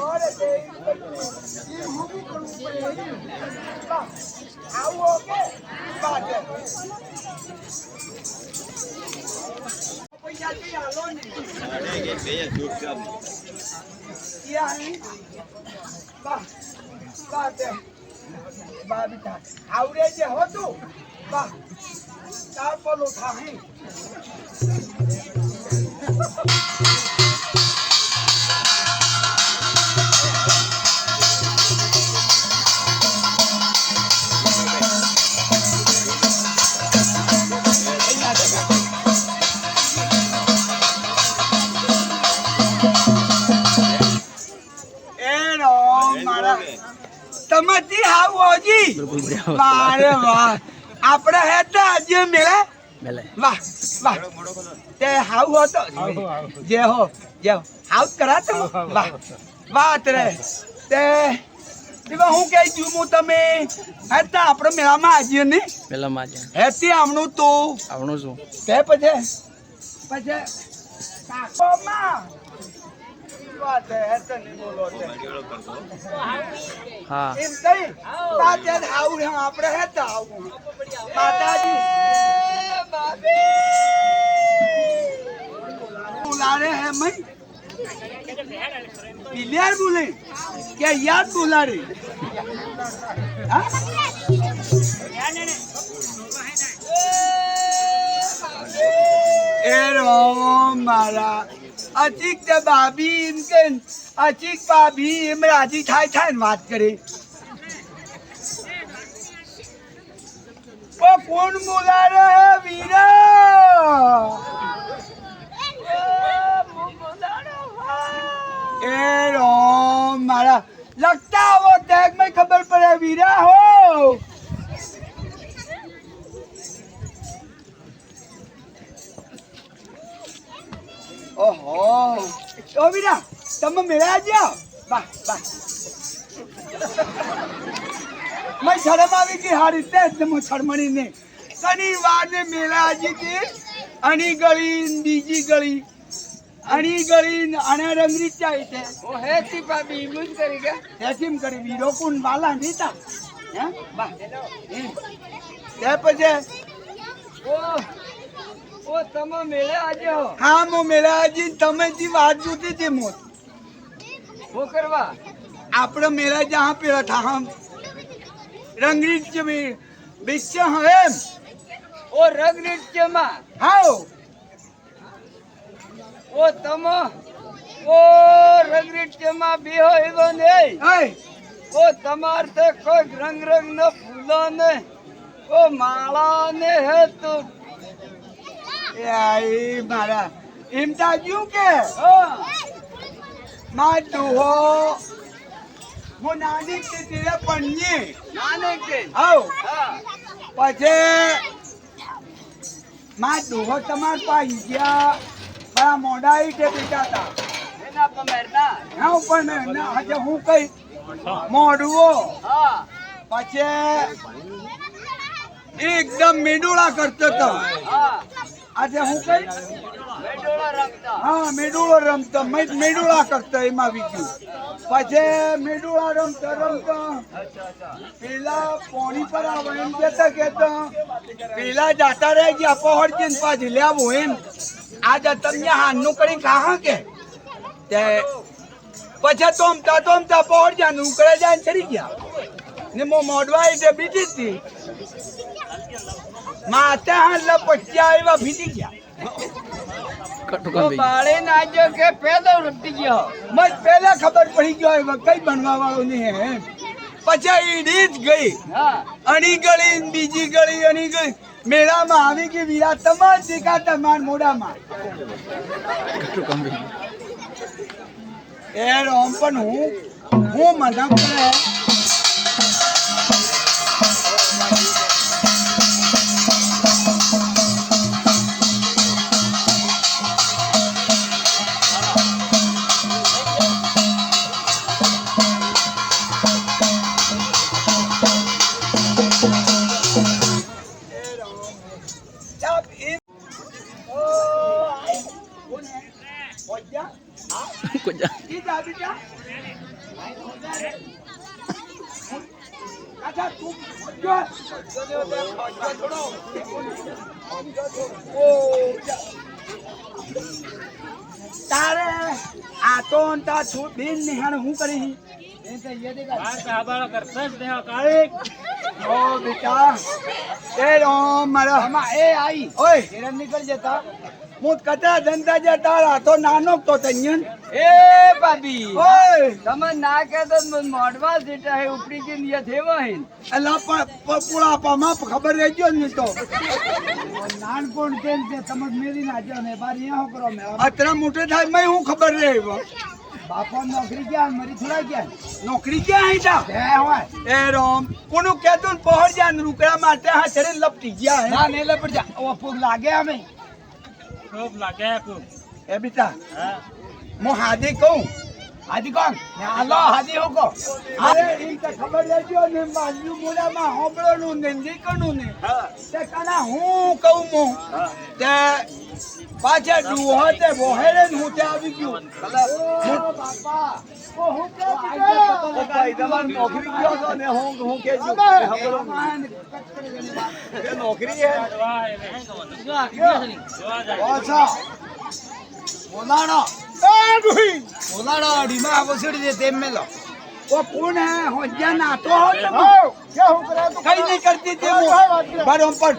અરે તે હું કરું પડે આવો કે બાદ પૈસા થી આલો ને અરે કે બે દુખ છે યાર બા બેટા આવડે જે હતું બા ચાર પલો થાહી તમારી હાવજી વારે વાહ આપણે હેતા જે મેલે વાહ વાહ તે હાવ હતો જે હો હાવ કરાતો વાહ વાત રે તે દીવા હું કહી છું હું તમે હેતા આપણે મેળામાં આજીએ ને મેળામાં આજીએ હેતી આવણું તો આવણું શું તે પછી કાકોમાં વાત હે હેતા નહીં બોલો તે હા એમ કઈ બાત યાદ આવું હે આપણે હેતા આવું માતાજી બાબી બોલારે હે મય ક્લિયર બોલે કે યાદ બોલારે હા એ રો મારા અચિક તે ભાભી એમ કે અચિક ભાભી એમ રાજી થાય ને વાત કરે ઓ કોણ બોલા રહે વીરા એ રો મારા लगता वो टैग में खबर पड़े वीरा हो ओहो ओ वीरा तुम मिला जाओ वाह वाह मैं शर्म આવી ગઈ હારી તે હું શર્મણી ને શનિવાર ને મેલાજી થી અણી ગળી બીજી ગળી અણી ગળી અને રંગરી ચાઈ છે ઓ હેતી પાબી યુઝ કરી કે હેતીમ કરી વીરો કોણ વાલા નીતા હે વાહ તે પછી ઓ તમે મેળે આજો હા મો મેળે આજી તમે જી વાત જોતી તે મોત वो करवा આપણે મેળા જहाँ पे था हम रंगरीच में बिच्चे हैं ओ रंगरीच में हाँ ओ तम ओ रंगरीच में भी हो इधर नहीं ओ तमार से कोई रंग रंग न फूला ने ओ माला ने है तो यार मारा इम्ताजू के मातु हो वो नानी के तेरे पन्नी नानी के आओ पछे मातु हो तमार पाई गया बड़ा मोडाई के बेटा था एना पमेरना हां ऊपर में ना हजे हूं कई मोडवो हां पछे एकदम मेडोला करतो तो हां આજે હું કઈ મેડોળા રમતા હા મેડોળો રમતા મેડોળા કરતા એમાં વીક્યું પછી મેડોળા રમતા પેલા પોણી પર આવે એમ કેતા પેલા જાતા રહે ગયા પહોંચી ને પાછી લેવું એમ આ તમને હાનનું કરી ખાહા કે તે પછી તોમતા પહોંચ ગયા ઉકળે જાય ચડી ગયા ને મોડવા એટલે બીજી હતી माता हल्ला पट्टिया आईवा भीती गया वो बाड़े नाजो के पहले रुटी गया मत पहले खबर पड़ी गयो कई बनवा वालो नहीं है पछा ईडीज गई हां अणी गली बीजी गली अणी गई मेला में आवी की वीरा तमाम देखा तमार मोड़ा में ए रोमपन हूं मजा करे ઈ જા બેટા કાકા તું જો તારે આ તો તા છું બેન નિહાણ હું કરી ओ बेटा ए राम मारा हमा ए आई ओए तेरा निकल जाता मुत कटा धंधा जता रा तो नानो तो तन्यन ए भाभी ओए તમે ના કહેતો મોઢવા જેટા હે ઉપડી કે નિય થેવા હે અલા પુળા પામાં ખબર રહેજો ને તો નાનપણ કેમ છે સમજ મેરી ના જો ને બાર યહો કરો મે અતરા મોટે થાય મે હું ખબર રહે बापा नौकरी क्या मरी थोड़ा क्या नौकरी क्या है ता ए राम कोनु कहतो पहड़ जा रुकड़ा मारते हां चरे लपटी गया है ना नहीं लपट जा वो फूक लागे हमें खूब लागे फूक ए बेटा हां मो हादी कहूं हादी कौन मैं आलो हादी हो को अरे इन त खबर लेजो ने माजू मोला मा होबळो नु ने दीकणु ने हां ते कना હું કહું મો તે પાછા ડુહો તે બોહેરે હું તે આવી ગયો બાપા ઓ હું કે ભાઈ તમાર નોકરી ગયો છો ને હું કે છું એ નોકરી હે ઓછા બોલાણો એ ડુહી બોલાણો ડીમા બસડી દે તેમ મેલો वो कौन है हो जाना तो हो क्या हो करा तो कहीं नहीं करती थी वो बारों पर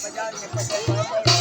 बाजार में